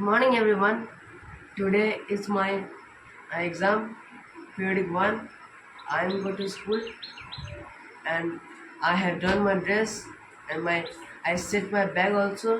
morning, everyone. Today is my exam, periodic one. I am going to school, and I have done my dress and I set my bag also.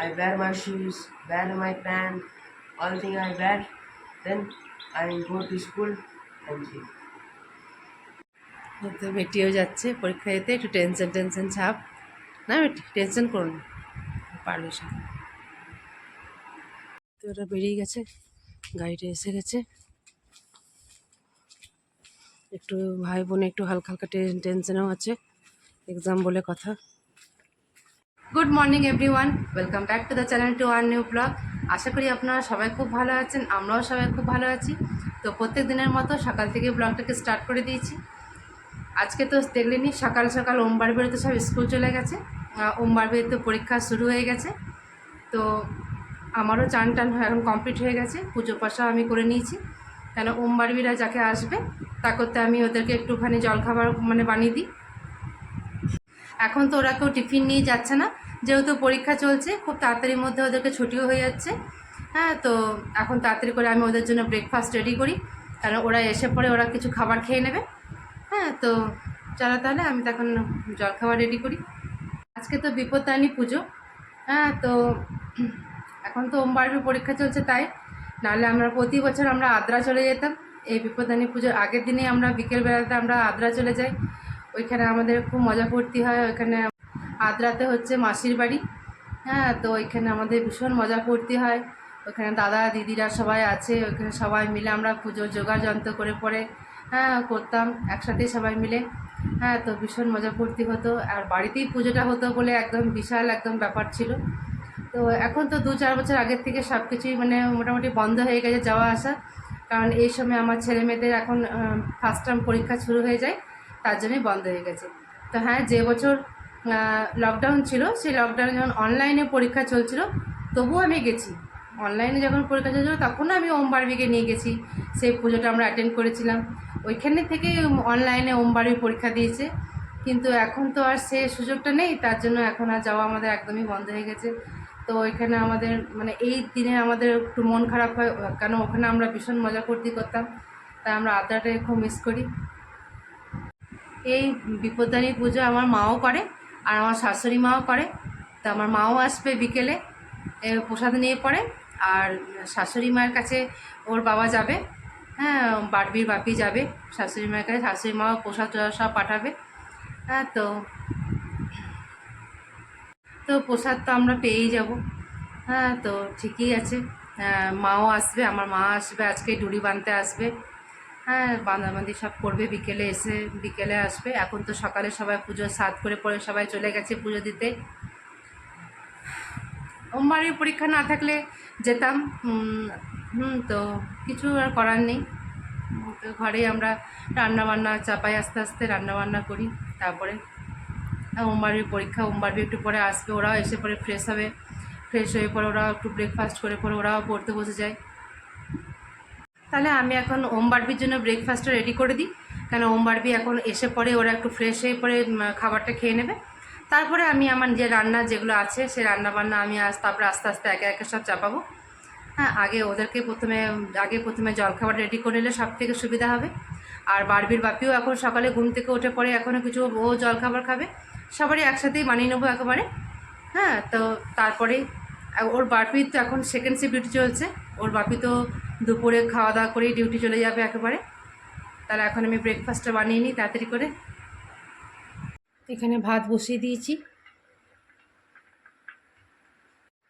I wear my shoes, wear my pant, all thing I wear. Then I go to school and তো বেটিও যাচ্ছে পরীক্ষা দিতে, একটু tension tension ছাপ না বেটি, tension করুন পারবে সব। তো ওরা বেরিয়ে গেছে, গাড়িটা এসে গেছে। একটু ভাই বোনে একটু হালকা হালকা টেনশনেও আছে, এক্সাম বলে কথা। Good morning everyone, welcome back to the channel to one new blog. আশা করি আপনারা সবাই খুব ভালো আছেন, আমরাও সবাই খুব ভালো আছি। তো প্রত্যেক দিনের মতো সকাল থেকে ব্লগটাকে স্টার্ট করে দিয়েছি। আজকে তো দেখলেনি সকাল সকাল ওমবার বেরোতে সব স্কুল চলে গেছে, ওমবার বেরোতে পরীক্ষা শুরু হয়ে গেছে। তো আমারও চান টান এখন কমপ্লিট হয়ে গেছে, পুজো পাশা আমি করে নিয়েছি। কেন ওমবারবিরা যাকে আসবে তা করতে আমি ওদেরকে একটুখানি জলখাবার বানিয়ে দিই। এখন তো ওরা কেউ টিফিন নিয়ে যাচ্ছে না, যেহেতু পরীক্ষা চলছে, খুব তাড়াতাড়ির মধ্যে ওদেরকে ছুটিও হয়ে যাচ্ছে। হ্যাঁ, তো এখন তাড়াতাড়ি করে আমি ওদের জন্য ব্রেকফাস্ট রেডি করি, কারণ ওরা এসে পরে ওরা কিছু খাবার খেয়ে নেবে। হ্যাঁ, তো চলো তাহলে আমি তখন জলখাবার রেডি করি। আজকে তো বিপত্তারিণী পুজো। হ্যাঁ, তো এখন তো ওমবারবির পরীক্ষা চলছে, তাই নাহলে আমরা প্রতি বছর আমরা আদ্রা চলে যেতাম। এই বিপত্তারিণী পুজোর আগের দিনেই আমরা বিকেলবেলাতে আমরা আদ্রা চলে যাই। ওইখানে আমাদের খুব মজা ফুর্তি হয়। ওইখানে আদ্রাতে হচ্ছে মাসির বাড়ি। হ্যাঁ, তো ওইখানে আমাদের ভীষণ মজা ফুর্তি হয়। ওইখানে দাদা দিদিরা সবাই আছে, ওইখানে সবাই মিলে আমরা পুজোর জোগাড় যন্ত্র করে পরে করতাম একসাথে সবাই মিলে। হ্যাঁ, তো ভীষণ মজা ফুর্তি হতো, আর বাড়িতেই পুজোটা হতো বলে একদম বিশাল একদম ব্যাপার ছিল। তো এখন তো 2-4 বছর আগের থেকে সব কিছুই মোটামুটি বন্ধ হয়ে গেছে যাওয়া আসা, কারণ এই সময় আমার ছেলে মেয়েদের এখন ফার্স্ট টার্ম পরীক্ষা শুরু হয়ে যায়, তার জন্যই বন্ধ হয়ে গেছে। তো হ্যাঁ, যে বছর লকডাউন ছিল, সেই লকডাউনে যখন অনলাইনে পরীক্ষা চলছিল তবুও আমি গেছি। অনলাইনে যখন পরীক্ষা চলছিল তখনও আমি ওমবারবিকে নিয়ে গেছি, সেই পুজোটা আমরা অ্যাটেন্ড করেছিলাম। ওইখানে থেকে অনলাইনে ওমবারবি পরীক্ষা দিয়েছে, কিন্তু এখন তো আর সে সুযোগটা নেই, তার জন্য এখন আর যাওয়া আমাদের একদমই বন্ধ হয়ে গেছে। তো ওইখানে আমাদের এই দিনে আমাদের একটু মন খারাপ হয়, কেন ওখানে আমরা ভীষণ মজা ফুর্তি করতাম, তাই আমরা আদ্রাটাকে খুব মিস করি। এই বিপত্তারিণী পুজো আমার মাও করে আর আমার শাশুড়ি মাও করে। তো আমার মাও আসবে বিকেলে প্রসাদ নিয়ে পড়ে, আর শাশুড়ি মায়ের কাছে ওর বাবা যাবে। হ্যাঁ, বাড়বির বাপি যাবে শাশুড়ি মায়ের কাছে, শাশুড়ি মাও প্রসাদ সব পাঠাবে। হ্যাঁ, তো প্রসাদ তো আমরা পেয়েই যাব। হ্যাঁ, তো ঠিকই আছে। মাও আসবে, আমার মা আসবে, আজকে ডুরি বাঁধতে আসবে। হ্যাঁ, বাঁধাবাঁধি সব করবে, বিকেলে এসে বিকেলে আসবে। এখন তো সকালে সবাই পুজো সাত করে পরে সবাই চলে গেছে পুজো দিতে। ওমবারের পরীক্ষা না থাকলে যেতাম, তো কিছু আর করার নেই। তো ঘরেই আমরা রান্নাবান্না চাপাই, আস্তে আস্তে রান্নাবান্না করি। তারপরে ওমবারের পরীক্ষা, ওমবারবি একটু পরে আসবে, ওরাও এসে পরে ফ্রেশ হবে, ফ্রেশ হয়ে পরে ওরাও একটু ব্রেকফাস্ট করে পরে ওরাও পড়তে বসে যায়। তাহলে আমি এখন ওমবারবির জন্য ব্রেকফাস্টটা রেডি করে দিই, কেন ওমবারবি এখন এসে পরে ওরা একটু ফ্রেশ হয়ে পরে খাবারটা খেয়ে নেবে। তারপরে আমি আমার যে রান্না যেগুলো আছে সেই রান্নাবান্না আমি তারপরে আস্তে আস্তে একে একে সব চাপাবো। হ্যাঁ, আগে ওদেরকে প্রথমে জলখাবার রেডি করে নিলে সব থেকে সুবিধা হবে। আর বারবির বাপিও এখন সকালে ঘুম থেকে উঠে পরে এখনও কিছু ও জলখাবার খাবে, সবারই একসাথেই বানিয়ে নেবো একেবারে। হ্যাঁ, তো তারপরে ওর বাপির তো এখন সেকেন্ড শিফট ডিউটি চলছে, ওর বাপি তো দুপুরে খাওয়া দাওয়া করেই ডিউটি চলে যাবে একেবারে। তাহলে এখন আমি ব্রেকফাস্টটা বানিয়ে নিই তাড়াতাড়ি করে। এখানে ভাত বসিয়ে দিয়েছি,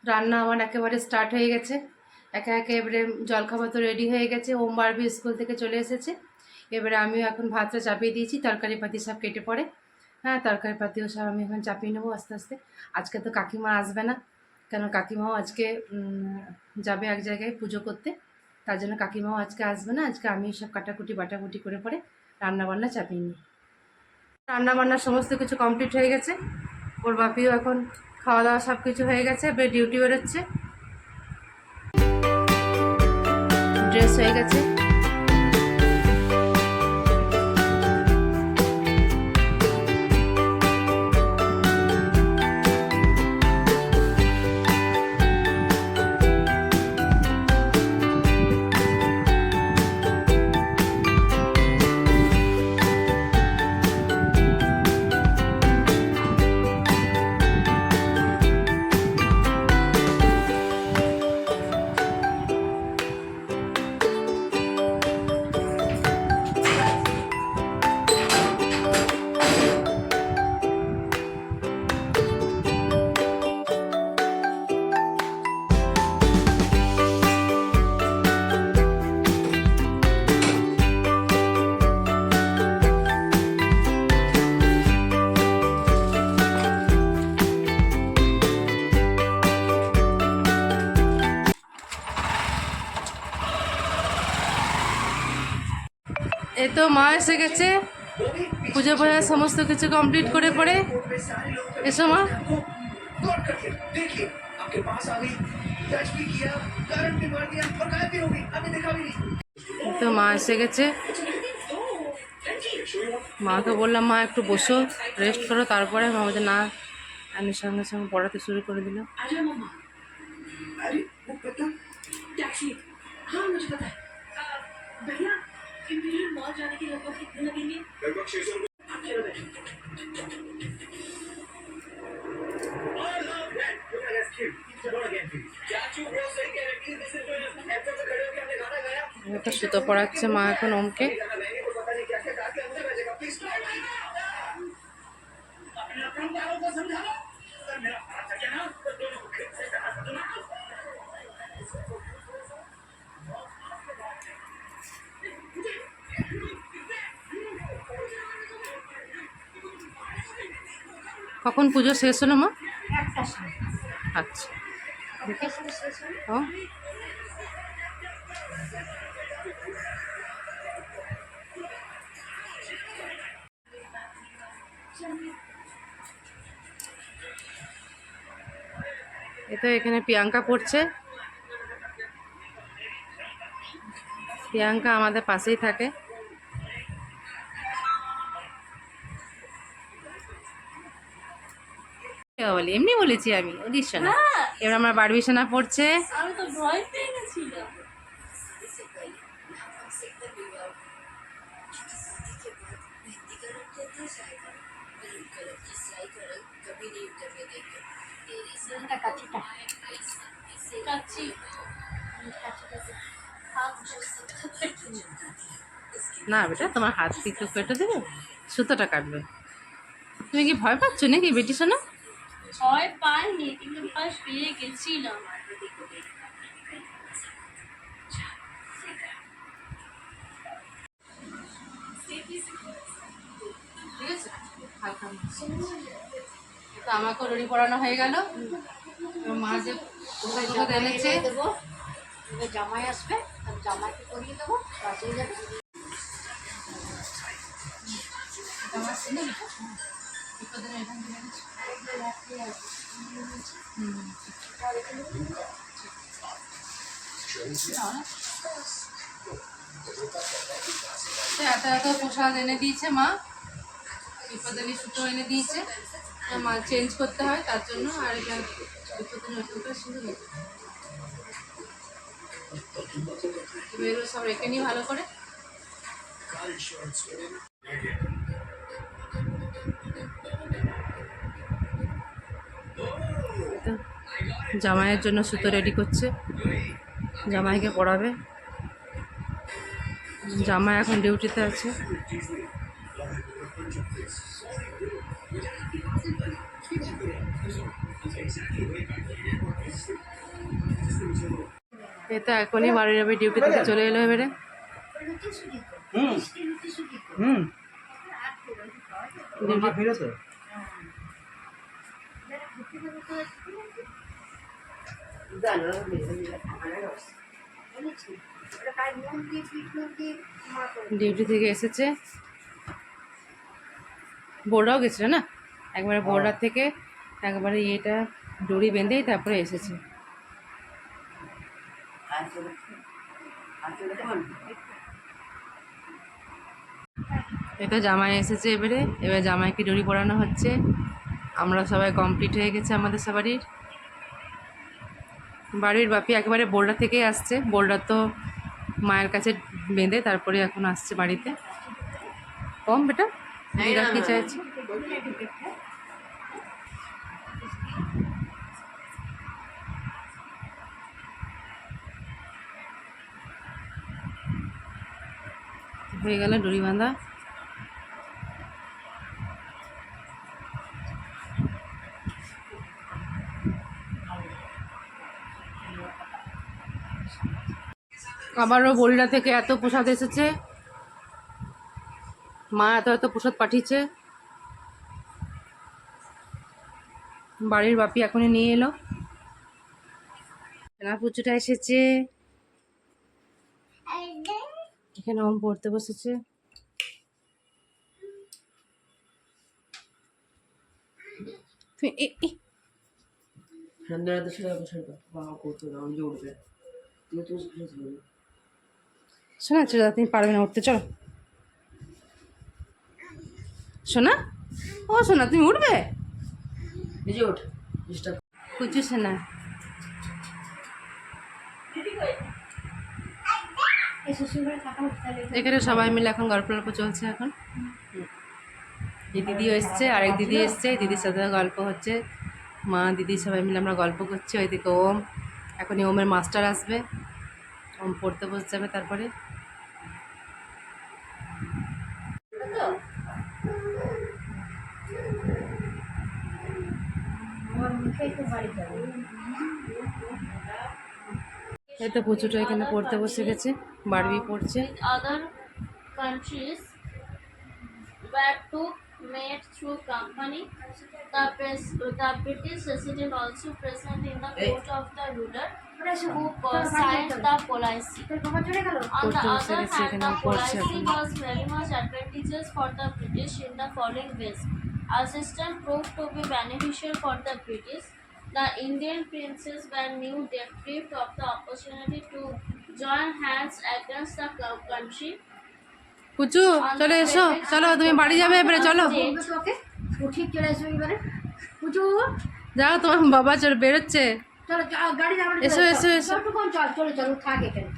রান্না আমার একেবারে স্টার্ট হয়ে গেছে। একে একে এবারে জলখাবার তো রেডি হয়ে গেছে, ওমবারবি স্কুল থেকে চলে এসেছে। এবারে আমিও এখন ভাতটা চাপিয়ে দিয়েছি, তরকারি পাতি সব কেটে পড়ে। হ্যাঁ, তরকারি পাতিও সব আমি এখন চাপিয়ে নেবো আস্তে আস্তে। আজকে তো কাকিমা আসবে না, কেন কাকিমাও আজকে যাবে এক জায়গায় পুজো করতে, তার জন্য কাকিমাও আজকে আসবে না। আজকে আমি সব কাটাকুটি বাটাকুটি করে পরে রান্নাবান্না চাপিয়ে নিই। রান্নাবান্না সমস্ত কিছু কমপ্লিট হয়ে গেছে, ওর বাপিও এখন খাওয়া দাওয়া সব কিছু হয়ে গেছে, এবার ডিউটি বেরোচ্ছে। ড্রেস হয়ে গেছে, এই তো মা এসে গেছে পুজো পূজা সমস্ত কিছু কমপ্লিট করে পরে। এসো মা। এই তো মা এসে গেছে। মাকে বললাম মা একটু বসো, রেস্ট করো, তারপরে মা বলছে না, আমি সঙ্গে সঙ্গে পড়াতে শুরু করে দিল। একটা সুতো পড়াচ্ছে মা এখন ওমকে। কখন পুজো শেষ হলো মা? আচ্ছা ও এ তো এখানে প্রিয়াঙ্কা পড়ছে। প্রিয়াঙ্কা আমাদের পাশেই থাকে। বলি এমনি বলেছি আমি অডিশনা। এবার আমার বারবি সোনা পড়ছে। আমি তো ভয় পেয়ে গেছিলাম। না বেটা, তোমার হাত একটু কেটে দেবে, সুতোটা কাটবে। তুমি কি ভয় পাচ্ছ নাকি বেটি সোনা? ভয় পাইনি, কিন্তু ভয় পেয়ে গেছিলাম। ঠিক আছে, হালকা তো আমাকে রড়ি পড়ানো হয়ে গেল। মা যে পোশাক টোশাক এনেছে, জামাই আসবে, জামাইকে করিয়ে দেবো, কাজে যাবে। এত এত পোশাক এনে দিয়েছে মা, বিপদানি সুতো এনে দিয়েছে, মা চেঞ্জ করতে হয় তার জন্য। আর এটা বিপদানি সুতো সুন্দর এগুলো সব রেখে নিই ভালো করে। জামাইয়ের জন্য সুতো রেডি করছে, জামাইকে পড়াবে। জামাই এখন ডিউটিতে আছে। এ তো এখনই বাড়ি যাবে, ডিউটি থেকে চলে এলো এবারে। ডিউটি থেকে এসেছে, বোর্ডাও গেছিল না, একবারে বোর্ডার থেকে একবারে এটা দড়ি বেঁধেই তারপরে এসেছে। এটা জামাই এসেছে এবারে, এবার জামাইকে দড়ি পরানো হচ্ছে। আমরা সবাই কমপ্লিট হয়ে গেছে আমাদের সবারই। বাড়ির বাপি একেবারে বোর্ডার থেকেই আসছে, বোর্ডার তো মায়ের কাছে বেঁধে তারপরে এখন আসছে বাড়িতে। কম বেটা এরা কি চাইছে? হয়ে গেল দড়ি বাঁধা। আবারও বলিরা থেকে এত প্রসাদ এসেছে, মা এত এত প্রসাদ পাঠিয়েছে। বাড়ির বাপি এখনই নিয়ে এলো। না পুজোটা এসেছে, এখানে ওম পড়তে বসেছে। তুমি সন্ধ্যা রাতে শুয়ে বসে বাবা করতে দাও যে উঠবে তুমি তুমি স্কুলে চলে যাও। শোনা চলো তুমি পারবে না উঠতে, চলো শোনা, ও শোনা তুমি উঠবে? নিজে ওঠ ডিস্টার্ব। কুচু শোনা, এখানে সবাই মিলে এখন গল্প গল্প চলছে। এখন এই দিদিও এসছে, আরেক দিদি এসছে, দিদির সাথে গল্প হচ্ছে, মা দিদি সবাই মিলে আমরা গল্প করছি। ওইদিকে ওম, এখন ওমের মাস্টার আসবে, ওম পড়তে বসে যাবে তারপরে। এই তো পুচুটা এখানে পড়তে বসে গেছে, বারবি পড়ছে। Other countries were took made through company. The British resident also present in the court of the ruler who signed the policy. On the other hand, the policy was very much advantageous for the British in the following ways. Our system proved to be beneficial for the British. The Indian princes were new deprived of the opportunity to join hands against the country. পুচু চলে এসো, চলো তুমি বাড়ি যাবে এবারে, চলো ও ঠিক চলে আসবে এবারে। পুজো যাও, তোমার বাবা চলে বেরোচ্ছে। চলো গাড়ি যাবে, এসো এসো এসো, চল চলো চলো থাক এখানে,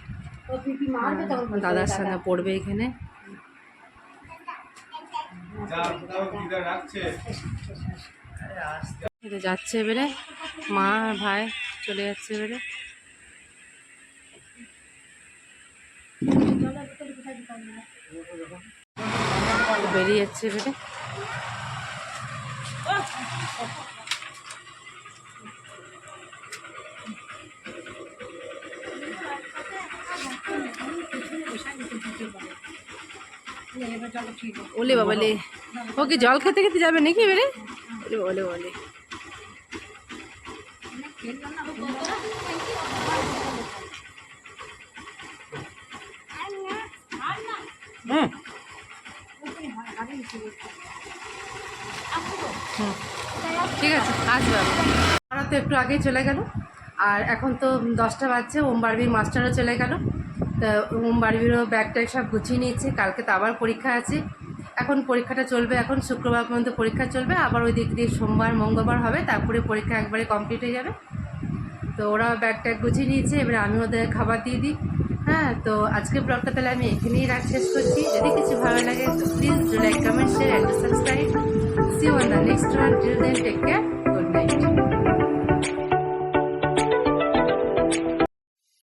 ও পিপি মারবে তখন দাদার সঙ্গে পড়বে এখানে। এটা যাচ্ছে এবারে, মা আর ভাই চলে যাচ্ছে এবারে। বেরিয়ে যাচ্ছে এবারে। ওলে বাবা লে, ওকে জল খেতে খেতে যাবে নাকি এবারে? ওলে বলে ঠিক আছে আসবে। আমরা তো একটু আগেই চলে গেল, আর এখন তো 10টা বাজছে, ওম বারবির মাস্টারও চলে গেল। তা ওম বারবিরও ব্যাগ ট্যাগ সব গুছিয়ে নিয়েছে, কালকে তো আবার পরীক্ষা আছে। এখন পরীক্ষাটা চলবে, এখন শুক্রবার পর্যন্ত পরীক্ষা চলবে, আবার ওই দিক দিয়ে সোমবার মঙ্গলবার হবে, তারপরে পরীক্ষা একবারে কমপ্লিট হয়ে যাবে। তো ওরা ব্যাগ ট্যাগ গুছিয়ে নিয়েছে, এবারে আমি ওদের খাবার দিয়ে দিই। হ্যাঁ, তো আজকের ব্লগটা তাহলে আমি এখানেই শেষ করছি। যদি কিছু ভালো লাগে তো please like, comment, share and subscribe. See you on the next one. Till then take care.